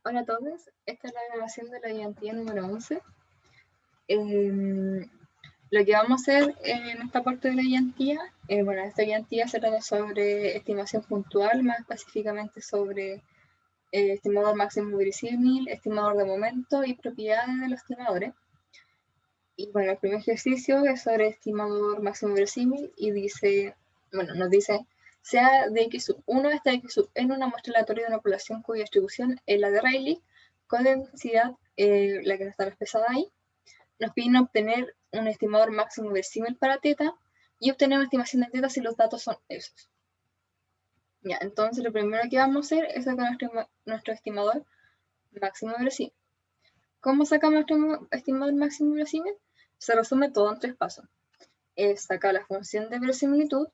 Hola a todos, esta es la grabación de la guía número 11. Lo que vamos a hacer en esta parte de la guía, bueno, esta guía se trata sobre estimación puntual, más específicamente sobre estimador máximo verosímil, estimador de momento y propiedades de los estimadores. Y bueno, el primer ejercicio es sobre estimador máximo verosímil y dice, bueno, nos dice, sea de x sub 1 hasta x sub n una muestra aleatoria de una población cuya distribución es la de Rayleigh, con densidad, la que está expresada ahí, nos piden obtener un estimador máximo verosímil para teta y obtener una estimación de teta si los datos son esos. Ya, entonces lo primero que vamos a hacer es sacar nuestro estimador máximo verosímil. ¿Cómo sacamos nuestro estimador máximo verosímil? Se resume todo en 3 pasos. Es sacar la función de verosimilitud,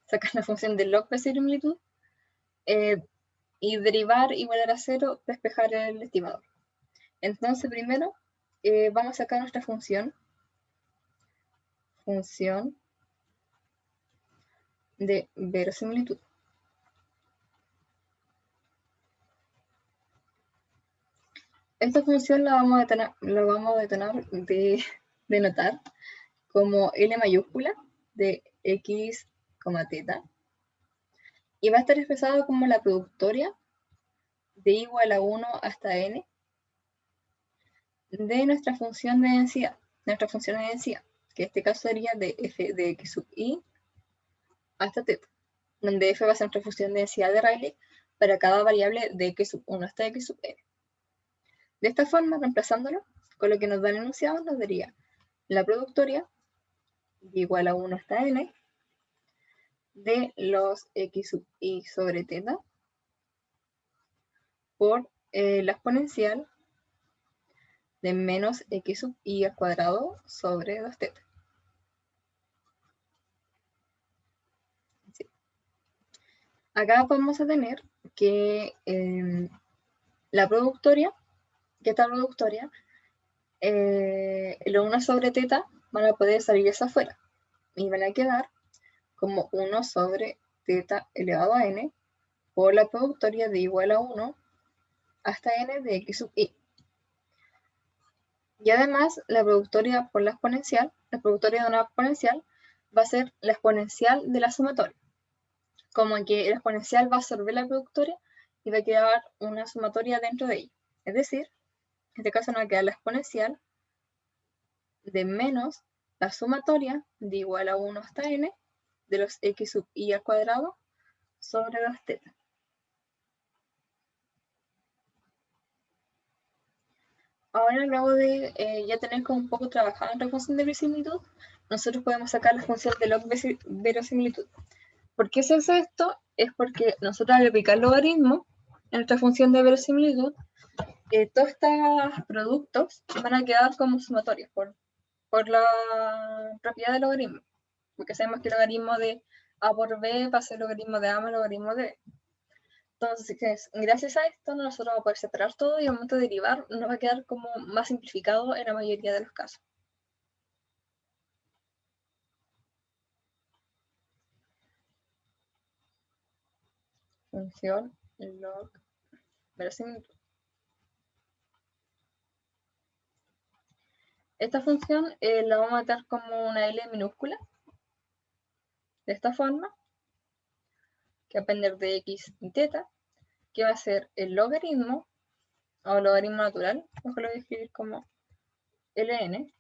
sacar la función de log verosimilitud, y derivar igualar a 0, despejar el estimador. Entonces primero vamos a sacar nuestra función de verosimilitud. Esta función la vamos a denotar como L mayúscula de x, teta, y va a estar expresado como la productoria de igual a 1 hasta n de nuestra función de densidad, que en este caso sería de f de x sub i hasta teta, donde f va a ser nuestra función de densidad de Rayleigh para cada variable de x sub 1 hasta x sub n. De esta forma, reemplazándolo con lo que nos da el enunciado, nos daría la productoria de igual a 1 hasta n de los x sub i sobre teta por la exponencial de menos x sub i al cuadrado sobre 2 teta. Sí. Acá vamos a tener que la productoria, lo 1 sobre teta van a poder salir hacia afuera y van a quedar como 1 sobre teta elevado a n por la productoria de igual a 1 hasta n de x sub i. Y además, la productoria por la exponencial, la productoria de una exponencial va a ser la exponencial de la sumatoria. Como que la exponencial va a absorber la productoria y va a quedar una sumatoria dentro de ella. Es decir, en este caso nos va a quedar la exponencial de menos la sumatoria de igual a 1 hasta n de los x sub i al cuadrado sobre 2 teta. Ahora, luego de ya tener como un poco trabajado en la función de verosimilitud, nosotros podemos sacar la función de log verosimilitud. ¿Por qué se hace esto? Es porque nosotros al aplicar logaritmo en nuestra función de verosimilitud, todos estos productos van a quedar como sumatorios por la propiedad del logaritmo. Porque sabemos que el logaritmo de a por b va a ser logaritmo de a más logaritmo de b. Entonces, gracias a esto, nosotros vamos a poder separar todo y al momento de derivar nos va a quedar como más simplificado en la mayoría de los casos. Función log verosimilitud. Esta función la vamos a dar como una L minúscula, de esta forma, que va a depender de x y teta, que va a ser el logaritmo, o logaritmo natural, lo voy a escribir como ln,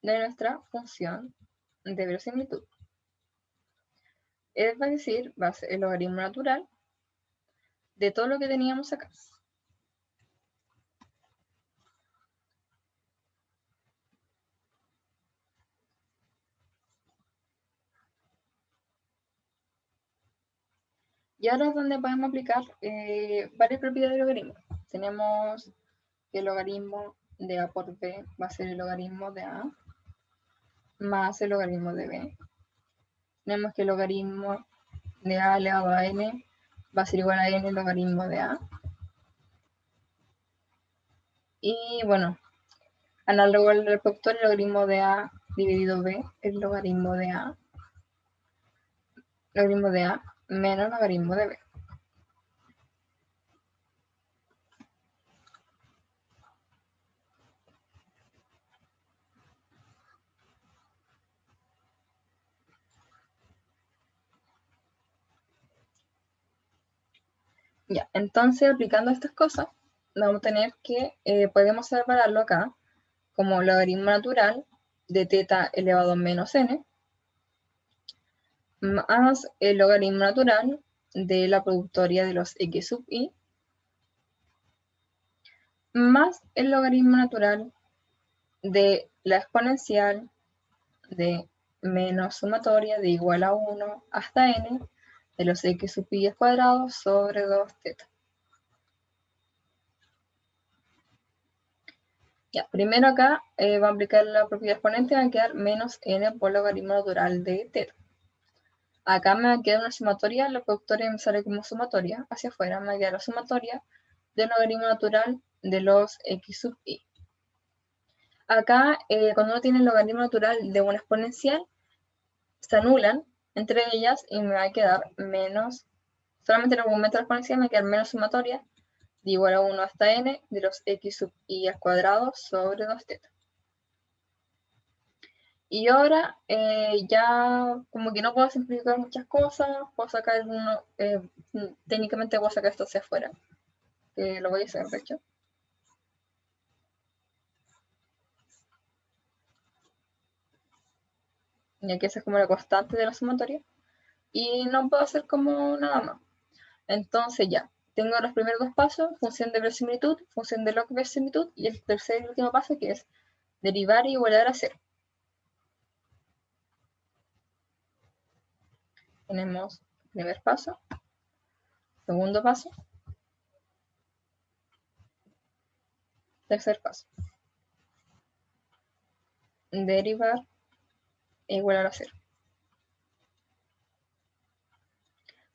de nuestra función de verosimilitud. Es decir, va a ser el logaritmo natural de todo lo que teníamos acá. Y ahora es donde podemos aplicar varias propiedades del logaritmo. Tenemos que el logaritmo de a por b va a ser el logaritmo de a más el logaritmo de b. Tenemos que el logaritmo de a elevado a n va a ser igual a n el logaritmo de a. Y bueno, análogo al reproductor, el logaritmo de a dividido b es logaritmo de a menos logaritmo de b. Ya, entonces aplicando estas cosas, vamos a tener que, podemos separarlo acá como logaritmo natural de teta elevado a menos n, más el logaritmo natural de la productoria de los x sub i, más el logaritmo natural de la exponencial de menos sumatoria de igual a 1 hasta n de los x sub i al cuadrado sobre 2 teta. Ya, primero acá va a aplicar la propiedad exponente, va a quedar menos n por logaritmo natural de teta. Acá me va a quedar una sumatoria, la productoria me sale como sumatoria, hacia afuera me va a quedar la sumatoria del logaritmo natural de los x sub i. Acá, cuando uno tiene el logaritmo natural de una exponencial, se anulan entre ellas y me va a quedar menos, solamente en el momento de la exponencial me va a quedar menos sumatoria de igual a 1 hasta n de los x sub i al cuadrado sobre 2 teta. Y ahora ya como que no puedo simplificar muchas cosas, puedo sacar uno, técnicamente puedo sacar esto hacia afuera, que lo voy a hacer de hecho. Y aquí esa es como la constante de la sumatoria. Y no puedo hacer como nada más. Entonces ya, tengo los primeros dos pasos, función de verosimilitud, función de log verosimilitud, y el tercer y último paso que es derivar y igualar a cero. Tenemos primer paso, segundo paso, tercer paso. Derivar e igualar a cero.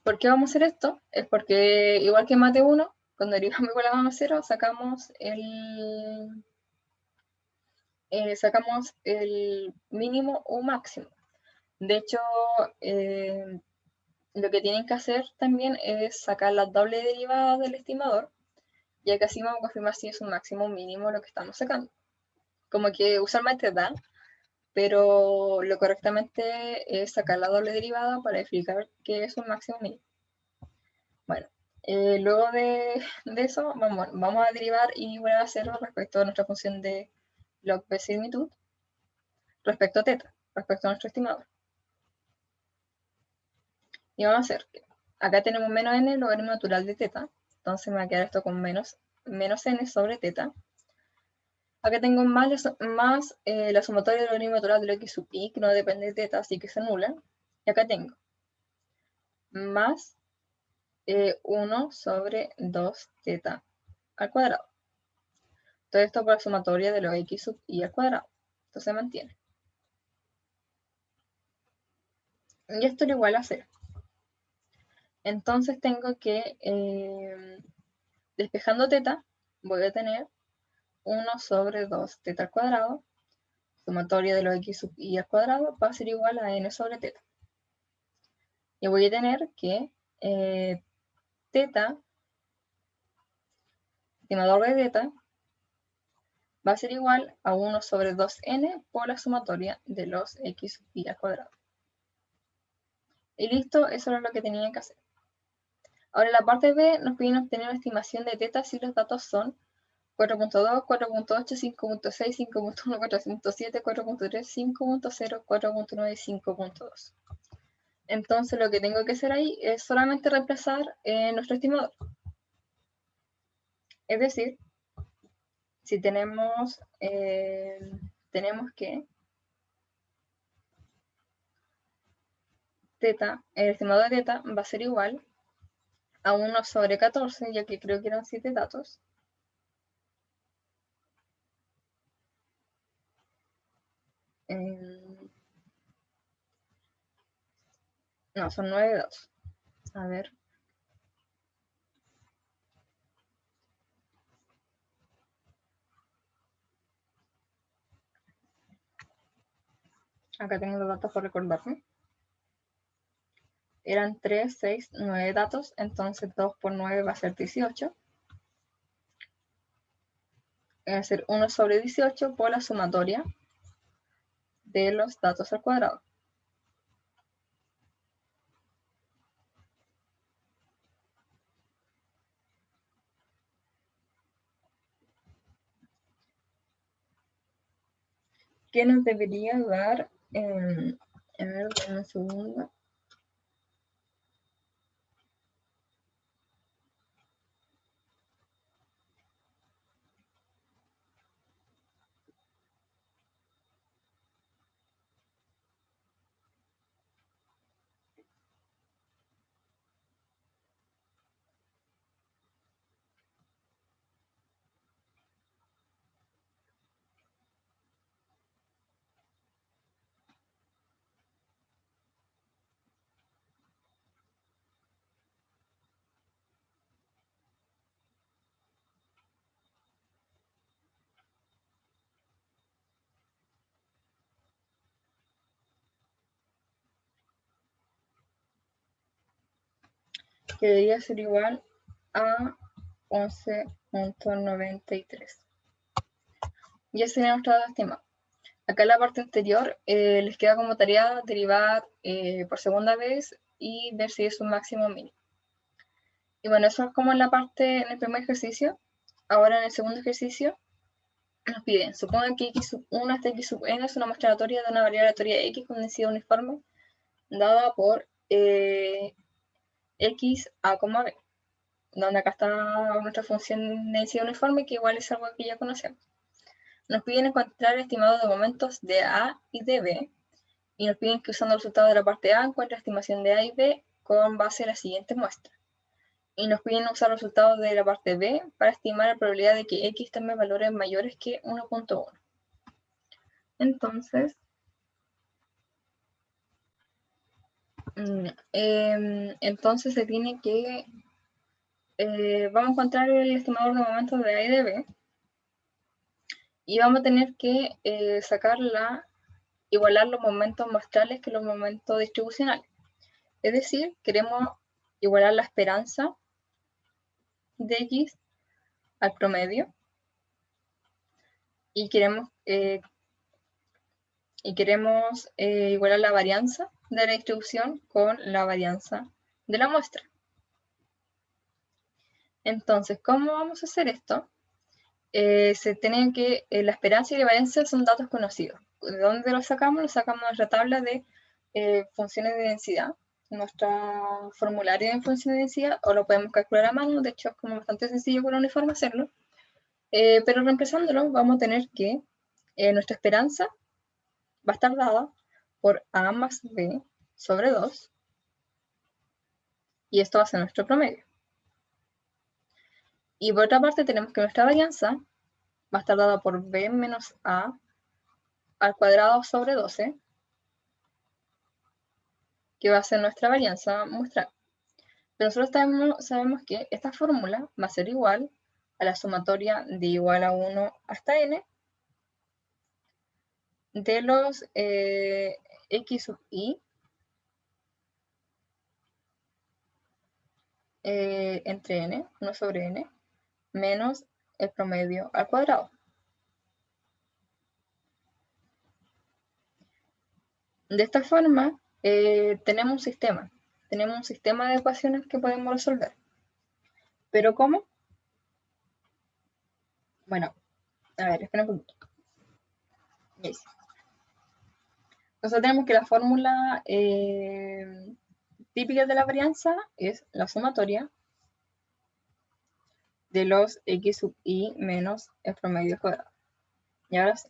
¿Por qué vamos a hacer esto? Es porque igual que en mate 1, cuando derivamos igual a 0, sacamos el mínimo o máximo. De hecho, lo que tienen que hacer también es sacar la doble derivada del estimador, ya que así vamos a confirmar si es un máximo o mínimo lo que estamos sacando. Como que usualmente dan, pero lo correctamente es sacar la doble derivada para explicar que es un máximo o mínimo. Bueno, luego de eso vamos a derivar y voy a hacer respecto a nuestra función de log verosimilitud respecto a teta, respecto a nuestro estimador. Y vamos a hacer que acá tenemos menos n logaritmo natural de teta, entonces me va a quedar esto con menos n sobre teta. Acá tengo más la sumatoria del logaritmo natural de lo x sub i, que no depende de teta, así que se anula. Y acá tengo más 1 sobre 2 teta al cuadrado. Todo esto por la sumatoria de los x sub i al cuadrado. Esto se mantiene. Y esto es igual a 0. Entonces tengo que, despejando teta, voy a tener 1 sobre 2 teta al cuadrado, sumatoria de los x sub i al cuadrado, va a ser igual a n sobre teta. Y voy a tener que teta, estimador de teta, va a ser igual a 1 sobre 2n por la sumatoria de los x sub i al cuadrado. Y listo, eso era lo que tenía que hacer. Ahora en la parte B nos piden obtener una estimación de teta si los datos son 4.2, 4.8, 5.6, 5.1, 4.7, 4.3, 5.0, 4.9 y 5.2. Entonces lo que tengo que hacer ahí es solamente reemplazar nuestro estimador. Es decir, si tenemos que teta, el estimador de teta va a ser igual a 1 sobre 14, ya que creo que eran 7 datos. No, son 9 datos. A ver. Acá tengo los datos por recordarme. Eran 3, 6, 9 datos, entonces 2 por 9 va a ser 18. Va a ser 1 sobre 18 por la sumatoria de los datos al cuadrado. que nos debería dar, a ver, dame un segundo. Que debería ser igual a 11.93. Y ese sería nuestro estimado. Acá en la parte anterior les queda como tarea derivar por segunda vez y ver si es un máximo o mínimo. Y bueno, eso es como en la parte, en el primer ejercicio. Ahora en el segundo ejercicio nos piden, supongan que x sub 1 hasta x sub n es una muestra aleatoria de una variable aleatoria x con densidad uniforme dada por x a, b, donde acá está nuestra función de densidad uniforme, que igual es algo que ya conocemos. Nos piden encontrar el estimado de momentos de A y de B, y nos piden que usando el resultado de la parte A encuentre la estimación de A y B con base en la siguiente muestra. Y nos piden usar los resultados de la parte B para estimar la probabilidad de que X tome valores mayores que 1.1. Entonces, se tiene que, vamos a encontrar el estimador de momentos de A y de B, y vamos a tener que igualar los momentos muestrales que los momentos distribucionales. Es decir, queremos igualar la esperanza de X al promedio y queremos igualar la varianza de la distribución con la varianza de la muestra. Entonces, ¿cómo vamos a hacer esto? Se tienen que, la esperanza y la varianza son datos conocidos. ¿De dónde los sacamos? Los sacamos de nuestra tabla de funciones de densidad, nuestro formulario de funciones de densidad, o lo podemos calcular a mano. De hecho es como bastante sencillo con la uniforme hacerlo, pero reemplazándolo vamos a tener que nuestra esperanza va a estar dada por A más B sobre 2, y esto va a ser nuestro promedio. Y por otra parte tenemos que nuestra varianza va a estar dada por B menos A al cuadrado sobre 12, que va a ser nuestra varianza muestral. Pero nosotros sabemos que esta fórmula va a ser igual a la sumatoria de igual a 1 hasta n de los x sub i entre n, 1 sobre n, menos el promedio al cuadrado. De esta forma, tenemos un sistema de ecuaciones que podemos resolver. ¿Pero cómo? Bueno, a ver, espera un poquito. Yes. Nosotros tenemos que la fórmula típica de la varianza es la sumatoria de los x sub i menos el promedio cuadrado. Y ahora sí.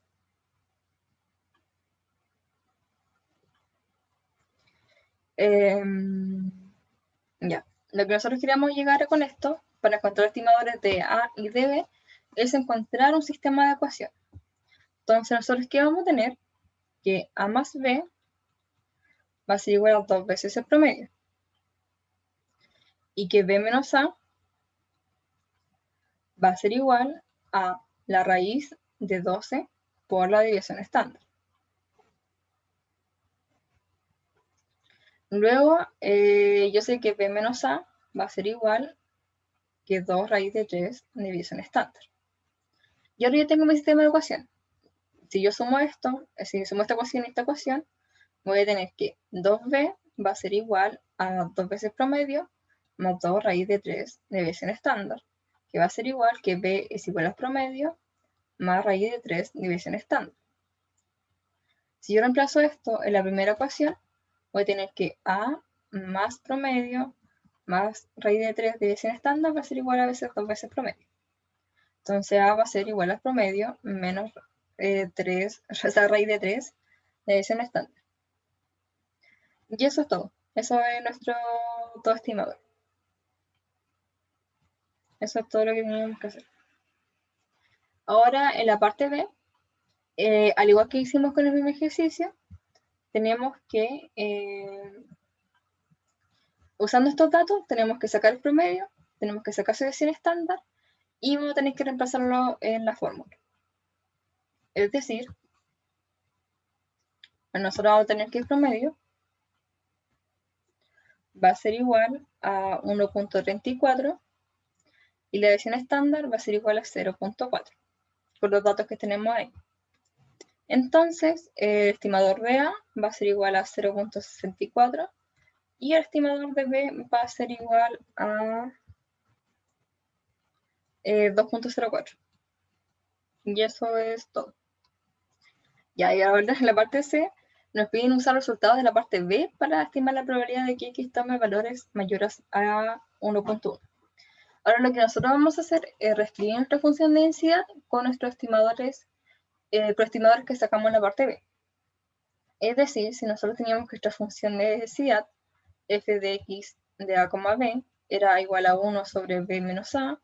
Ya. Lo que nosotros queríamos llegar con esto, para encontrar estimadores de A y de B, es encontrar un sistema de ecuación. Entonces, nosotros, ¿qué vamos a tener? Que A más B va a ser igual a 2 veces el promedio. Y que B menos A va a ser igual a la raíz de 12 por la división estándar. Luego, yo sé que B menos A va a ser igual que 2 raíz de 3 división estándar. Y ahora yo tengo mi sistema de ecuación. Si yo sumo esto, si sumo esta ecuación y esta ecuación, voy a tener que 2b va a ser igual a 2 veces promedio más 2 raíz de 3 división estándar, que va a ser igual que b es igual al promedio más raíz de 3 división estándar. Si yo reemplazo esto en la primera ecuación, voy a tener que A más promedio más raíz de 3 de desviación estándar va a ser igual a veces 2 veces promedio. Entonces A va a ser igual a promedio menos 3, o sea, raíz de 3 de desviación estándar. Y eso es todo. Eso es nuestro todo estimador. Eso es todo lo que teníamos que hacer. Ahora, en la parte B, al igual que hicimos con el mismo ejercicio, tenemos que, usando estos datos, tenemos que sacar el promedio, tenemos que sacar su desviación estándar y vamos a tener que reemplazarlo en la fórmula. Es decir, nosotros vamos a tener que el promedio va a ser igual a 1.34 y la desviación estándar va a ser igual a 0.4, por los datos que tenemos ahí. Entonces, el estimador de A va a ser igual a 0.64 y el estimador de B va a ser igual a 2.04. Y eso es todo. Ya, y ahora en la parte C nos piden usar los resultados de la parte B para estimar la probabilidad de que X tome valores mayores a 1.1. Ahora lo que nosotros vamos a hacer es reescribir nuestra función de densidad con nuestros estimadores, estimadores que sacamos en la parte B. Es decir, si nosotros teníamos que nuestra función de densidad f de x de a, b era igual a 1 sobre b menos a,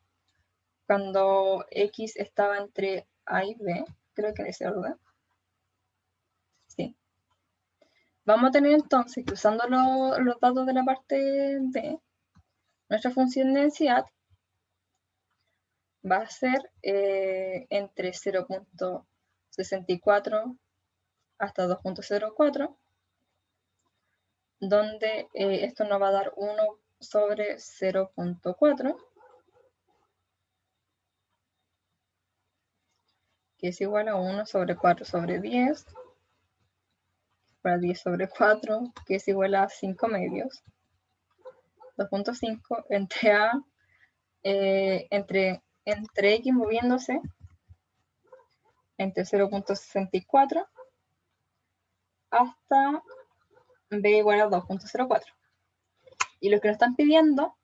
cuando x estaba entre a y b, creo que en ese orden. Sí. Vamos a tener entonces que usando los datos de la parte B, nuestra función de densidad va a ser entre 0.64 hasta 2.04, donde esto nos va a dar 1 sobre 0.4, que es igual a 1 sobre 4 sobre 10, para 10 sobre 4, que es igual a 5 medios. 2.5 entre A, entre X moviéndose, entre 0.64 hasta B igual a 2.04. Y lo que nos están pidiendo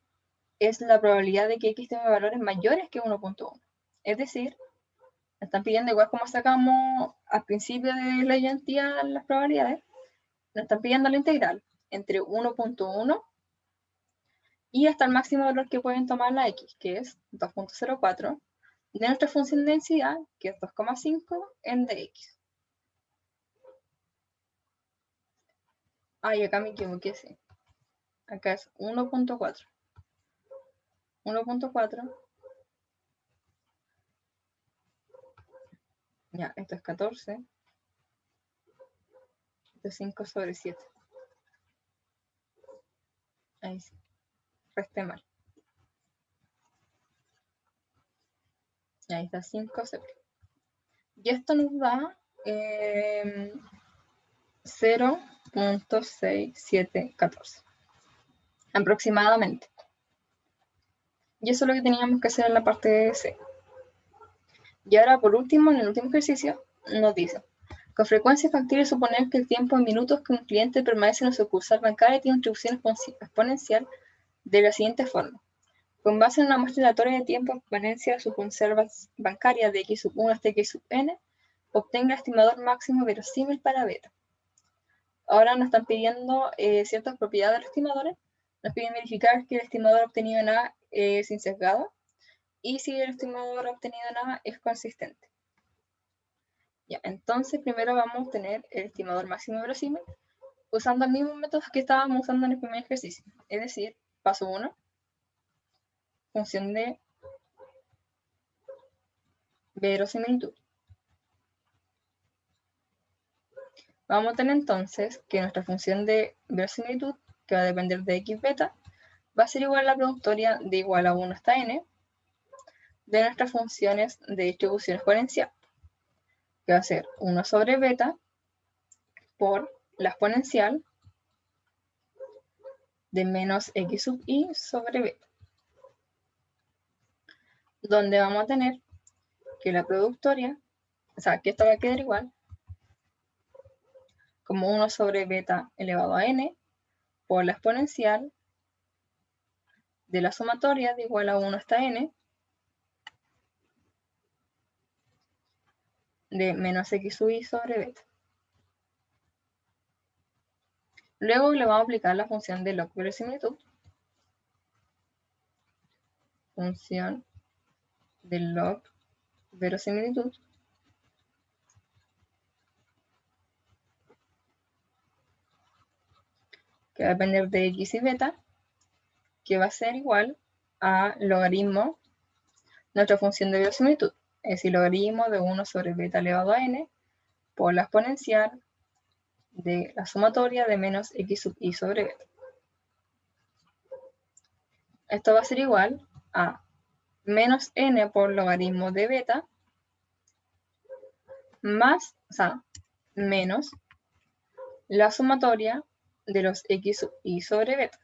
es la probabilidad de que X tenga valores mayores que 1.1. Es decir, nos están pidiendo, igual como sacamos al principio de la identidad las probabilidades, nos están pidiendo la integral entre 1.1 y hasta el máximo valor que pueden tomar la X, que es 2.04, de nuestra función de densidad, que es 2,5 en dx. Y acá me equivoqué, sí. Acá es 1.4. 1.4. Ya, esto es 14. Esto es 5 sobre 7. Ahí sí. Resté mal. Y ahí está 5 sobre. Y esto nos da 0.6714. Aproximadamente. Y eso es lo que teníamos que hacer en la parte de C. Y ahora, por último, en el último ejercicio, nos dice: con frecuencia es factible suponer que el tiempo en minutos que un cliente permanece en la sucursal bancaria tiene una distribución exponencial de la siguiente forma. Con base en una muestra aleatoria de tiempo exponencia de su sucursal bancaria de x sub 1 hasta x sub n, obtenga el estimador máximo verosímil para beta. Ahora nos están pidiendo ciertas propiedades de los estimadores. Nos piden verificar que el estimador obtenido en A es insesgado y si el estimador obtenido en A es consistente. Ya, entonces primero vamos a tener el estimador máximo verosímil usando el mismo método que estábamos usando en el primer ejercicio. Es decir, paso 1, función de verosimilitud. Vamos a tener entonces que nuestra función de verosimilitud, que va a depender de x beta, va a ser igual a la productoria de igual a 1 hasta n de nuestras funciones de distribución exponencial, que va a ser 1 sobre beta por la exponencial de menos x sub i sobre beta, donde vamos a tener que la productoria, o sea, que esto va a quedar igual como 1 sobre beta elevado a n por la exponencial de la sumatoria de igual a 1 hasta n de menos x sub i sobre beta. Luego le vamos a aplicar la función de log verosimilitud. Función de log verosimilitud que va a depender de x y beta, que va a ser igual a logaritmo, nuestra función de verosimilitud, es decir, logaritmo de 1 sobre beta elevado a n por la exponencial de la sumatoria de menos x sub i sobre beta. Esto va a ser igual a menos n por logaritmo de beta más, o sea, menos la sumatoria de los x sub i sobre beta.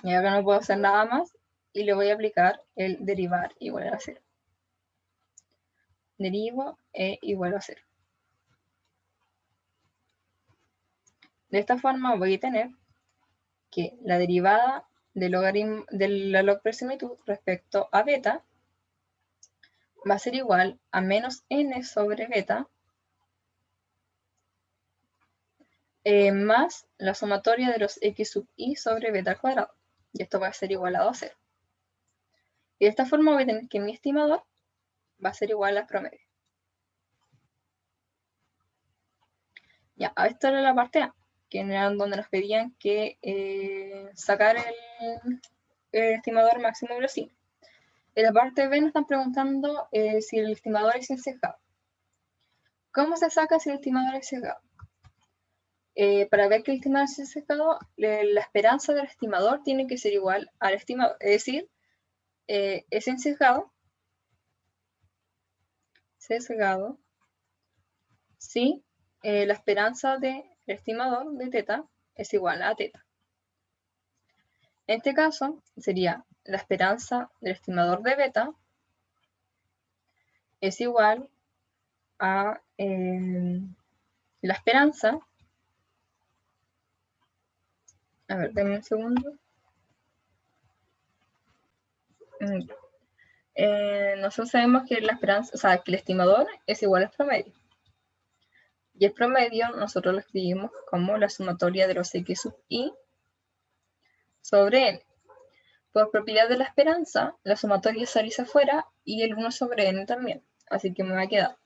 Y ahora no puedo hacer nada más y le voy a aplicar el derivar igual a 0. Derivo e igual a 0. De esta forma voy a tener que la derivada del logaritmo de la log verosimilitud respecto a beta va a ser igual a menos n sobre beta más la sumatoria de los x sub i sobre beta al cuadrado. Y esto va a ser igualado a 0. Y de esta forma voy a tener que mi estimador va a ser igual al promedio. Ya, esto era la parte A, que era donde nos pedían que sacar el estimador máximo verosímil. En la parte B nos están preguntando si el estimador es sesgado. ¿Cómo se saca si el estimador es sesgado? Para ver que el estimador es sesgado, la esperanza del estimador tiene que ser igual al estimador. Es decir, es sesgado si la esperanza del estimador de teta es igual a teta. En este caso, sería la esperanza del estimador de beta es igual a la esperanza. A ver, denme un segundo. Nosotros sabemos que la esperanza, o sea, que el estimador es igual al promedio. Y el promedio nosotros lo escribimos como la sumatoria de los x sub i sobre n. Por propiedad de la esperanza, la sumatoria sale afuera y el 1 sobre n también. Así que me va a quedar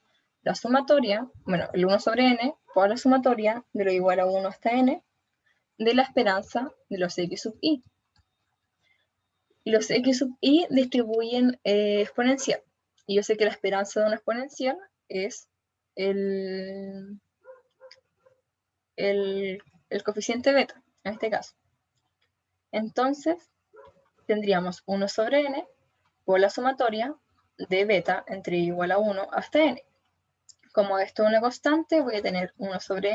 la sumatoria, bueno, el 1 sobre n por la sumatoria de lo igual a 1 hasta n de la esperanza de los x sub i. Y los x sub i distribuyen exponencial. Y yo sé que la esperanza de una exponencial es el coeficiente beta, en este caso. Entonces, tendríamos 1 sobre n por la sumatoria de beta entre igual a 1 hasta n. Como esto es una constante, voy a tener 1 sobre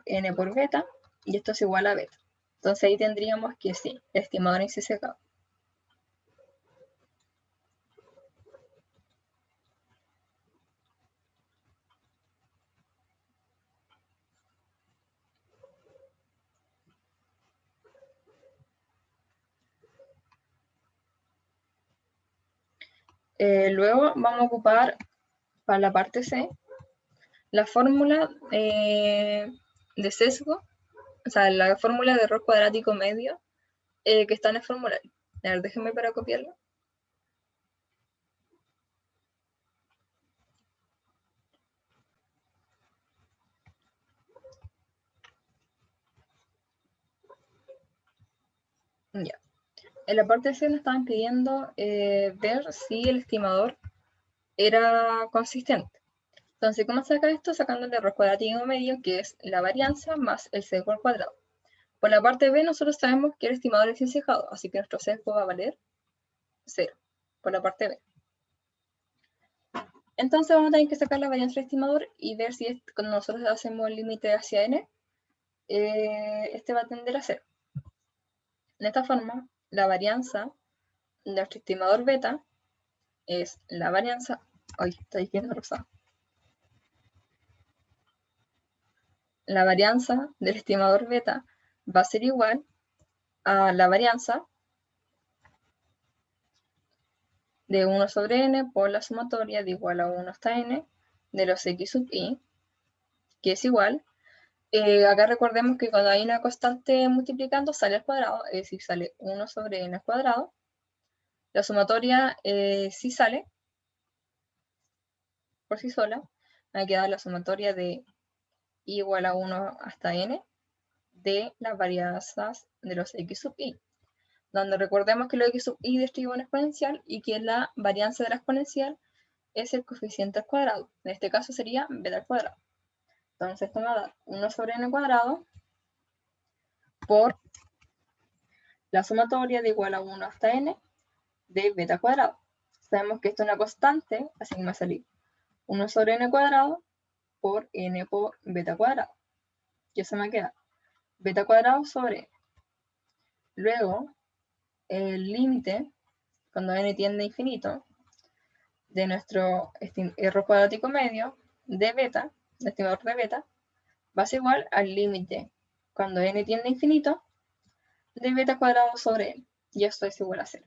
n por beta, y esto es igual a beta. Entonces ahí tendríamos que sí, el estimador es sesgado. Luego vamos a ocupar para la parte C la fórmula de sesgo, o sea, la fórmula de error cuadrático medio que está en el formulario. A ver, déjenme para copiarlo. Ya. En la parte C nos estaban pidiendo ver si el estimador era consistente. Entonces, ¿cómo se saca esto? Sacando el error cuadrático medio, que es la varianza más el sesgo al cuadrado. Por la parte B, nosotros sabemos que el estimador es sesgado, así que nuestro sesgo va a valer 0, por la parte B. Entonces vamos a tener que sacar la varianza del estimador y ver si cuando nosotros hacemos el límite hacia n, este va a tender a 0. De esta forma, la varianza de nuestro estimador beta es la varianza... ¡Ay, está diciendo rosado! la varianza del estimador beta va a ser igual a la varianza de 1 sobre n por la sumatoria de igual a 1 hasta n de los x sub i, que es igual. Acá recordemos que cuando hay una constante multiplicando sale al cuadrado, es decir, sale 1 sobre n al cuadrado. La sumatoria sí sale por sí sola. Me queda la sumatoria de i igual a 1 hasta n de las varianzas de los x sub i, donde recordemos que los x sub i describe una exponencial y que la varianza de la exponencial es el coeficiente al cuadrado. En este caso sería beta al cuadrado. Entonces esto me va a dar 1 sobre n cuadrado por la sumatoria de igual a 1 hasta n de beta cuadrado. Sabemos que esto es una constante, así que me va a salir 1 sobre n cuadrado por n por beta cuadrado. Y eso me queda beta cuadrado sobre n. Luego, el límite, cuando n tiende a infinito, de nuestro error cuadrático medio de beta, de estimador de beta, va a ser igual al límite cuando n tiende a infinito de beta cuadrado sobre n. Y esto es igual a 0.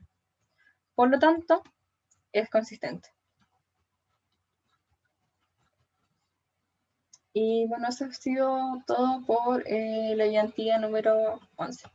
Por lo tanto, es consistente. Y bueno, eso ha sido todo por la ayantía número 11.